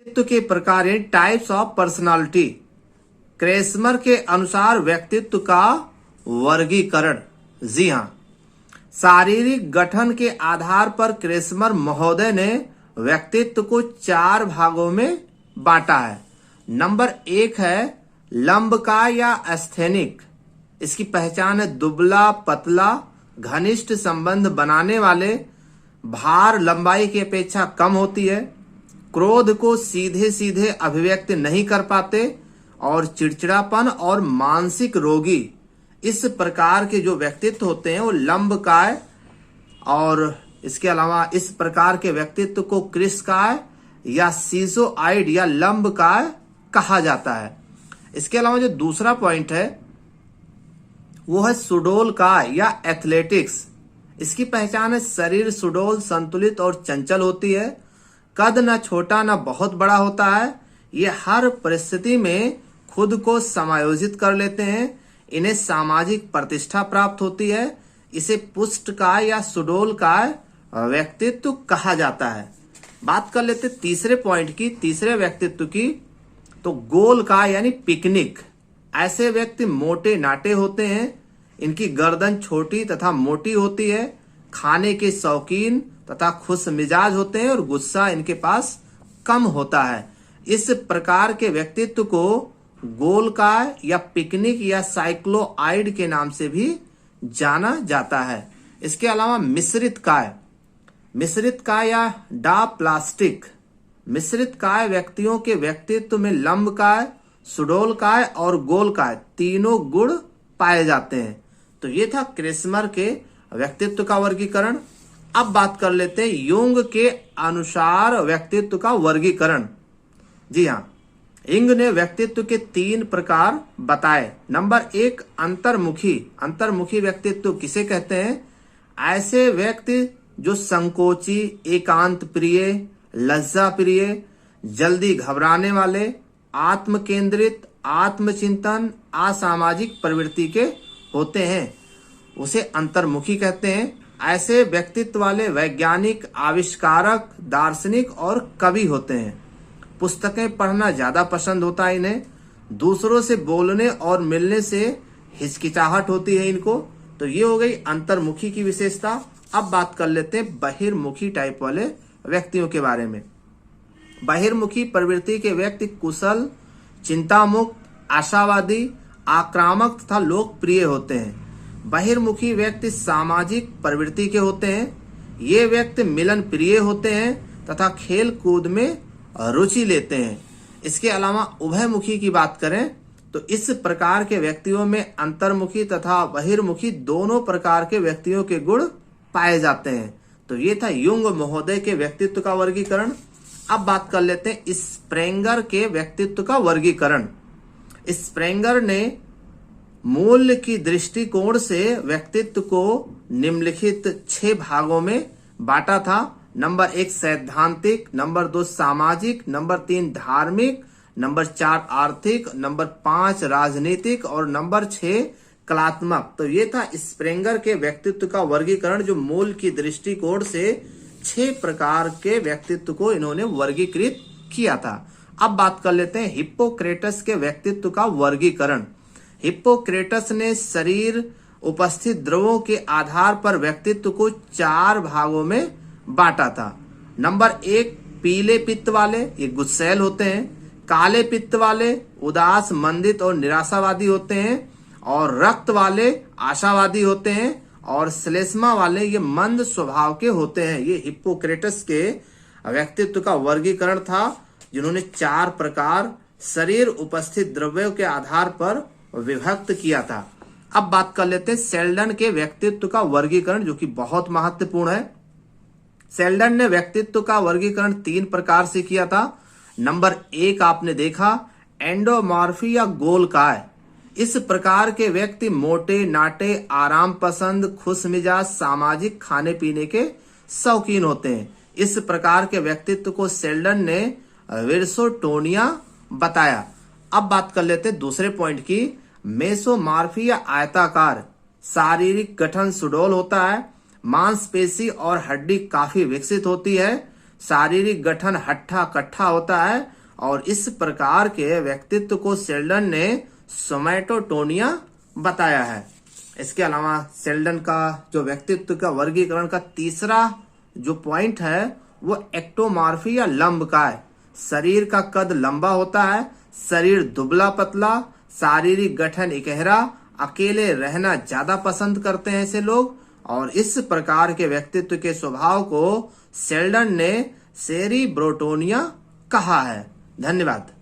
व्यक्तित्व के प्रकार टाइप्स ऑफ पर्सनालिटी। क्रेस्मर के अनुसार व्यक्तित्व का वर्गीकरण। जी हाँ, शारीरिक गठन के आधार पर क्रेस्मर महोदय ने व्यक्तित्व को 4 भागों में बांटा है। नंबर 1 है लंबकाय या एस्थेनिक। इसकी पहचान है दुबला पतला, घनिष्ठ संबंध बनाने वाले, भार लंबाई की अपेक्षा कम होती है, क्रोध को सीधे सीधे अभिव्यक्त नहीं कर पाते और चिड़चिड़ापन और मानसिक रोगी। इस प्रकार के जो व्यक्तित्व होते हैं वो लंबकाय, और इसके अलावा इस प्रकार के व्यक्तित्व को क्रिसकाय या सीजोआइड या लंबकाय कहा जाता है। इसके अलावा जो दूसरा पॉइंट है वो है सुडोलकाय या एथलेटिक्स। इसकी पहचान है शरीर सुडोल, संतुलित और चंचल होती है, कद न छोटा न बहुत बड़ा होता है, ये हर परिस्थिति में खुद को समायोजित कर लेते हैं, इन्हें सामाजिक प्रतिष्ठा प्राप्त होती है। इसे पुष्टकाय या सुडोलकाय व्यक्तित्व कहा जाता है। बात कर लेते तीसरे पॉइंट की, तीसरे व्यक्तित्व की, तो गोलकाय यानी पिकनिक। ऐसे व्यक्ति मोटे नाटे होते हैं, इनकी गर्दन छोटी तथा मोटी होती है, खाने के शौकीन तथा खुश मिजाज होते हैं और गुस्सा इनके पास कम होता है। इस प्रकार के व्यक्तित्व को गोलकाय या पिकनिक या साइक्लोआइड के नाम से भी जाना जाता है। इसके अलावा मिश्रित काय या डाप्लास्टिक। मिश्रित काय व्यक्तियों के व्यक्तित्व में लंबकाय, सुडोलकाय और गोलकाय तीनों गुण पाए जाते हैं। तो ये था क्रेस्मर के व्यक्तित्व का वर्गीकरण। अब बात कर लेते हैं युंग के अनुसार व्यक्तित्व का वर्गीकरण। जी हाँ, युंग ने व्यक्तित्व के 3 प्रकार बताए। नंबर 1 अंतर्मुखी व्यक्तित्व किसे कहते हैं? ऐसे व्यक्ति जो संकोची, एकांत प्रिय, लज्जा प्रिय, जल्दी घबराने वाले, आत्म केंद्रित, आत्मचिंतन, असामाजिक प्रवृत्ति के होते हैं, उसे अंतर्मुखी कहते हैं। ऐसे व्यक्तित्व वाले वैज्ञानिक, आविष्कारक, दार्शनिक और कवि होते हैं। पुस्तकें पढ़ना ज्यादा पसंद होता है इन्हें। दूसरों से बोलने और मिलने से हिचकिचाहट होती है इनको। तो ये हो गई अंतर्मुखी की विशेषता। अब बात कर लेते हैं बहिर्मुखी टाइप वाले व्यक्तियों के बारे में। बहिर्मुखी प्रवृत्ति के व्यक्ति कुशल, चिंतामुक्त, आशावादी, आक्रामक तथा लोकप्रिय होते हैं। बहिर्मुखी व्यक्ति सामाजिक प्रवृत्ति के होते हैं। ये व्यक्ति मिलन प्रिय होते हैं तथा खेल कूद में रुचि लेते हैं। इसके अलावा उभयमुखी की बात करें तो इस प्रकार के व्यक्तियों में अंतर्मुखी तथा बहिर्मुखी दोनों प्रकार के व्यक्तियों के गुण पाए जाते हैं। तो ये था युंग महोदय के व्यक्तित्व का वर्गीकरण। अब बात कर लेते हैं स्प्रेंगर के व्यक्तित्व का वर्गीकरण। स्प्रेंगर ने मूल्य की दृष्टिकोण से व्यक्तित्व को निम्नलिखित 6 भागों में बांटा था। नंबर 1 सैद्धांतिक, नंबर 2 सामाजिक, नंबर 3 धार्मिक, नंबर 4 आर्थिक, नंबर 5 राजनीतिक और नंबर 6 कलात्मक। तो ये था स्प्रेंगर के व्यक्तित्व का वर्गीकरण, जो मूल की दृष्टिकोण से 6 प्रकार के व्यक्तित्व को इन्होंने वर्गीकृत किया था। अब बात कर लेते हैं हिप्पोक्रेटस के व्यक्तित्व का वर्गीकरण। हिप्पोक्रेटस ने शरीर उपस्थित द्रवों के आधार पर व्यक्तित्व को 4 भागों में बांटा था। नंबर 1 पीले पित्त वाले, ये गुस्सैल होते हैं। काले पित्त वाले उदास, मंदित और निराशावादी होते हैं। और रक्त वाले आशावादी होते हैं। और श्लेष्मा वाले ये मंद स्वभाव के होते हैं। ये हिप्पोक्रेटस के व्यक्तित्व का वर्गीकरण था, जिन्होंने 4 प्रकार शरीर उपस्थित द्रव्यों के आधार पर विभक्त किया था। अब बात कर लेते हैं सेल्डन के व्यक्तित्व का वर्गीकरण, जो कि बहुत महत्वपूर्ण है। सेल्डन ने व्यक्तित्व का वर्गीकरण 3 प्रकार से किया था। नंबर 1 आपने देखा एंडोमॉर्फी या गोलकाय। इस प्रकार के व्यक्ति मोटे नाटे, आराम पसंद, खुश मिजाज, सामाजिक, खाने पीने के शौकीन होते हैं। इस प्रकार के व्यक्तित्व को सेल्डन ने विर्सोटोनिया बताया। अब बात कर लेते हैं दूसरे पॉइंट की, मेसोमॉर्फी या आयताकार। शारीरिक गठन सुडौल होता है, मांसपेशी और हड्डी काफी विकसित होती है, शारीरिक गठन हट्ठा कट्ठा होता है और इस प्रकार के व्यक्तित्व को शेल्डन ने सोमैटोटोनिया बताया है। इसके अलावा शेल्डन का जो व्यक्तित्व का वर्गीकरण का तीसरा जो पॉइंट है वो एक्टोमॉर्फी या लंबकाय। शरीर का कद लंबा होता है, शरीर दुबला पतला, शारीरिक गठन इकहरा, अकेले रहना ज्यादा पसंद करते हैं ऐसे लोग। और इस प्रकार के व्यक्तित्व के स्वभाव को शेल्डन ने सेरिब्रोटोनिया कहा है। धन्यवाद।